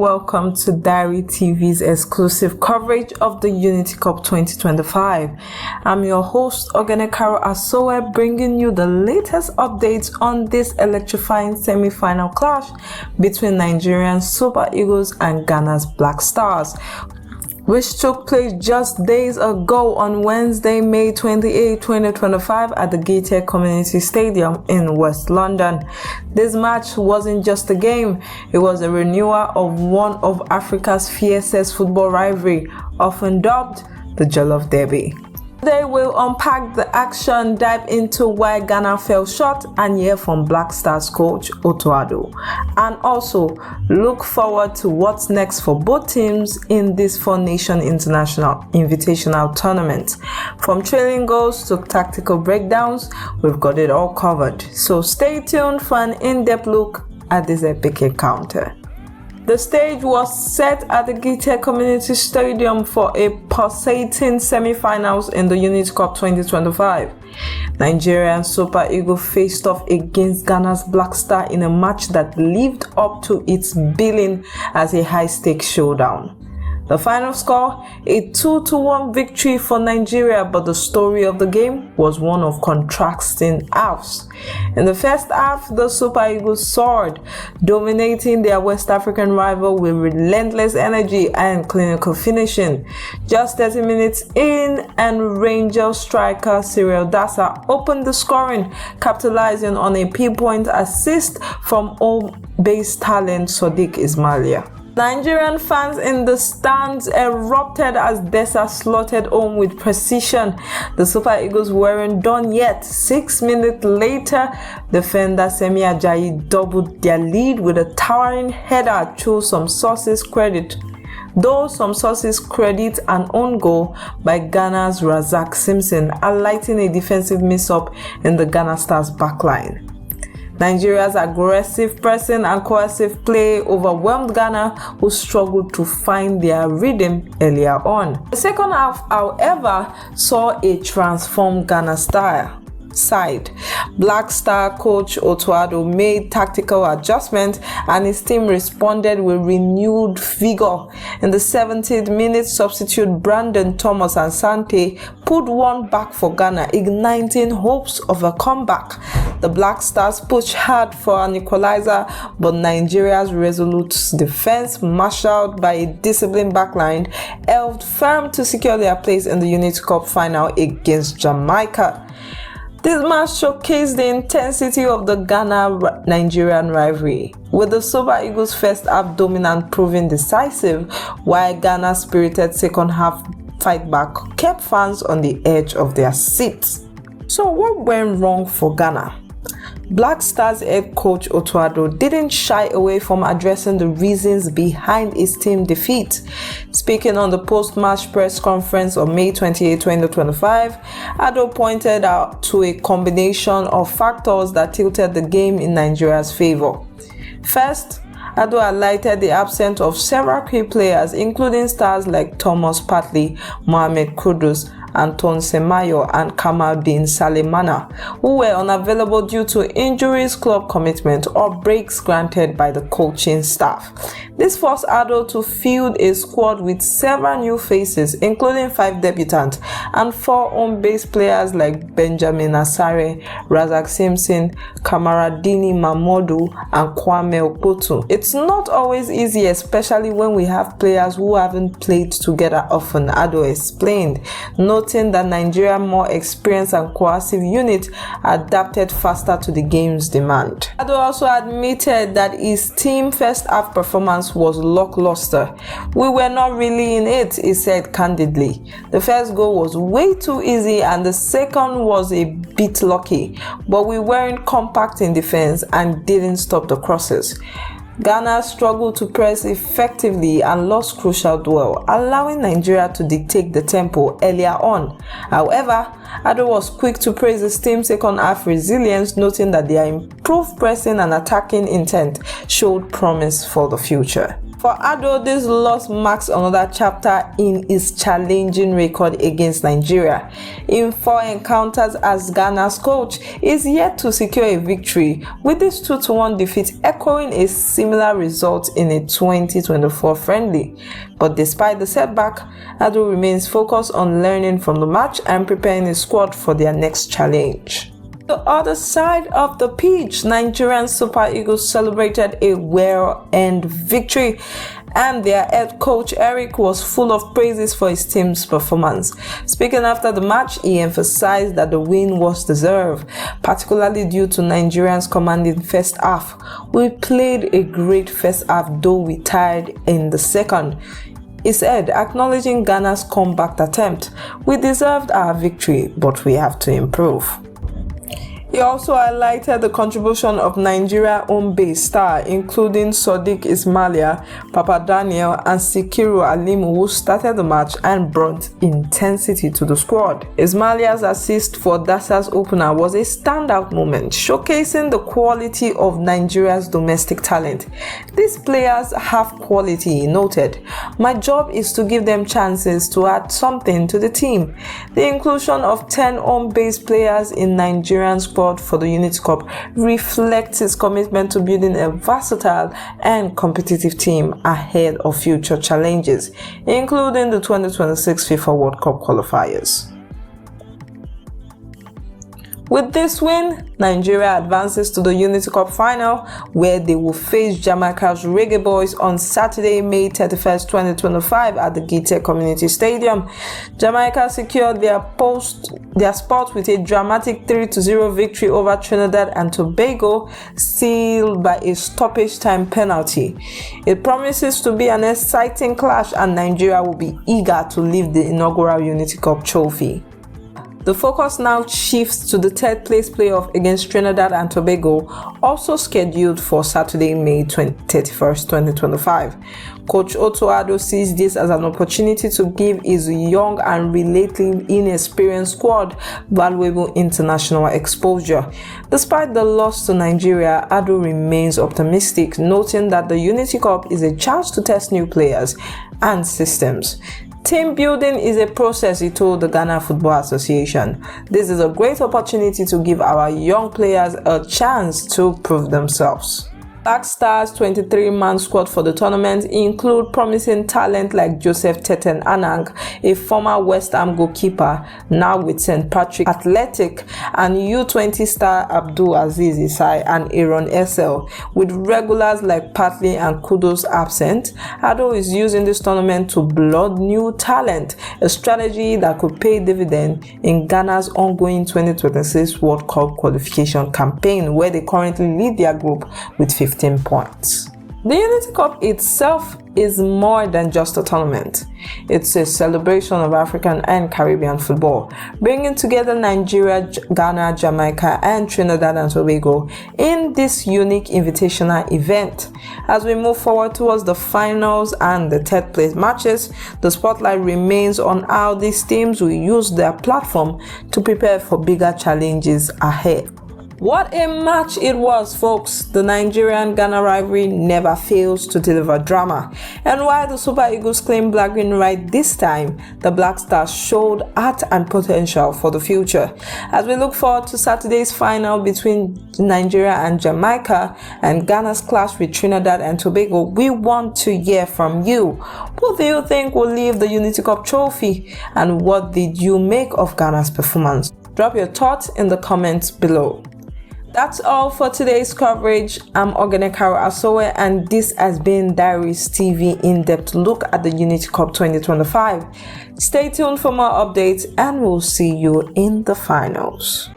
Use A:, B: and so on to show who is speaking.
A: Welcome to Diary TV's exclusive coverage of the Unity Cup 2025. I'm your host, Ogenekaro Asoe, bringing you the latest updates on this electrifying semi-final clash between Nigerian Super Eagles and Ghana's Black Stars, which took place just days ago on Wednesday, May 28, 2025 at the Gtech Community Stadium in West London. This match wasn't just a game, it was a renewal of one of Africa's fiercest football rivalry, often dubbed the Jollof Derby. Today we'll unpack the action, dive into why Ghana fell short, and hear from Black Stars coach Otto Addo, and also look forward to what's next for both teams in this four-nation international invitational tournament. From trailing goals to tactical breakdowns, we've got it all covered. So stay tuned for an in-depth look at this epic encounter. The stage was set at the Gtech Community Stadium for a pulsating semi-finals in the Unity Cup 2025. Nigerian Super Eagles faced off against Ghana's Black Star in a match that lived up to its billing as a high-stakes showdown. The final score, a 2-1 victory for Nigeria, but the story of the game was one of contrasting halves. In the first half, the Super Eagles soared, dominating their West African rival with relentless energy and clinical finishing. Just 30 minutes in, and Rangers striker Cyriel Dessers opened the scoring, capitalizing on a pinpoint assist from home-based talent Sodiq Ismail. Nigerian fans in the stands erupted as Dessers slotted home with precision. The Super Eagles weren't done yet. 6 minutes later, defender Semi Ajayi doubled their lead with a towering header, though some sources credit an own goal by Ghana's Razak Simpson, highlighting a defensive miss-up in the Ghana Stars backline. Nigeria's aggressive pressing and coercive play overwhelmed Ghana, who struggled to find their rhythm earlier on. The second half, however, saw a transformed Ghana side. Black Star coach Otto Addo made tactical adjustments and his team responded with renewed vigor. In the 70th minute, substitute Brandon Thomas-Asante put one back for Ghana, igniting hopes of a comeback. The Black Stars pushed hard for an equalizer, but Nigeria's resolute defense, marshaled by a disciplined backline, held firm to secure their place in the Unity Cup final against Jamaica. This match showcased the intensity of the Ghana-Nigerian rivalry, with the Super Eagles' first half dominant proving decisive, while Ghana's spirited second half fight back kept fans on the edge of their seats. So what went wrong for Ghana? Black Stars head coach Otto Addo didn't shy away from addressing the reasons behind his team defeat. Speaking on the post-match press conference on May 28, 2025, Addo pointed out to a combination of factors that tilted the game in Nigeria's favor. First, Addo highlighted the absence of several key players, including stars like Partey, Mohammed, Kudus, Anton Semayo and Kamaldeen Salimana, who were unavailable due to injuries, club commitment, or breaks granted by the coaching staff. This forced Addo to field a squad with several new faces, including 5 debutants and 4 home-based players like Benjamin Asare, Razak Simpson, Kamaradini Mamodu, and Kwame Okpotu. It's not always easy, especially when we have players who haven't played together often, Addo explained, noting that Nigeria's more experienced and cohesive unit adapted faster to the game's demand. Addo also admitted that his team's first half performance was lackluster. "We were not really in it," he said candidly. "The first goal was way too easy and the second was a bit lucky, but we weren't compact in defense and didn't stop the crosses." Ghana struggled to press effectively and lost crucial duel, allowing Nigeria to dictate the tempo earlier on. However, Addo was quick to praise his team's second half resilience, noting that their improved pressing and attacking intent showed promise for the future. For Addo, this loss marks another chapter in his challenging record against Nigeria. In 4 encounters as Ghana's coach, he is yet to secure a victory, with this 2-1 defeat echoing a similar result in a 2024 friendly. But despite the setback, Addo remains focused on learning from the match and preparing his squad for their next challenge. The other side of the pitch, Nigerian Super Eagles celebrated a well-earned victory, and their head coach Eric was full of praises for his team's performance. Speaking after the match, he emphasized that the win was deserved, particularly due to Nigerians' commanding first half. "We played a great first half, though we tied in the second," he said, acknowledging Ghana's comeback attempt. "We deserved our victory, but we have to improve." He also highlighted the contribution of Nigeria home-based star, including Sodiq Ismail, Papa Daniel, and Sikiru Alimu, who started the match and brought intensity to the squad. Ismail's assist for Dessers' opener was a standout moment, showcasing the quality of Nigeria's domestic talent. "These players have quality," he noted. "My job is to give them chances to add something to the team." The inclusion of 10 home-based players in Nigerian squad for the Unity Cup reflects his commitment to building a versatile and competitive team ahead of future challenges, including the 2026 FIFA World Cup qualifiers. With this win, Nigeria advances to the Unity Cup final, where they will face Jamaica's Reggae Boys on Saturday, May 31st, 2025 at the Gtech Community Stadium. Jamaica secured their spot with a dramatic 3-0 victory over Trinidad and Tobago, sealed by a stoppage time penalty. It promises to be an exciting clash, and Nigeria will be eager to lift the inaugural Unity Cup trophy. The focus now shifts to the third place playoff against Trinidad and Tobago, also scheduled for Saturday, May 31st, 2025. Coach Otto Addo sees this as an opportunity to give his young and relatively inexperienced squad valuable international exposure. Despite the loss to Nigeria, Addo remains optimistic, noting that the Unity Cup is a chance to test new players and systems. "Team building is a process," he told the Ghana Football Association. "This is a great opportunity to give our young players a chance to prove themselves." Black Stars' 23-man squad for the tournament include promising talent like Joseph Teten Anang, a former West Ham goalkeeper, now with St. Patrick Athletic, and U20 star Abdul Aziz Isai and Aaron Essel. With regulars like Partey and Kudus absent, Addo is using this tournament to blood new talent, a strategy that could pay dividend in Ghana's ongoing 2026 World Cup qualification campaign, where they currently lead their group with 15 points. The Unity Cup itself is more than just a tournament. It's a celebration of African and Caribbean football, bringing together Nigeria, Ghana, Jamaica, and Trinidad and Tobago in this unique invitational event. As we move forward towards the finals and the third place matches, the spotlight remains on how these teams will use their platform to prepare for bigger challenges ahead. What a match it was, folks. The Nigerian-Ghana rivalry never fails to deliver drama. And while the Super Eagles claimed black-green right this time, the Black Stars showed heart and potential for the future. As we look forward to Saturday's final between Nigeria and Jamaica and Ghana's clash with Trinidad and Tobago, we want to hear from you. Who do you think will leave the Unity Cup trophy? And what did you make of Ghana's performance? Drop your thoughts in the comments below. That's all for today's coverage. I'm Ogenekaro Asowe, and this has been Diaries TV in-depth look at the Unity Cup 2025. Stay tuned for more updates, and we'll see you in the finals.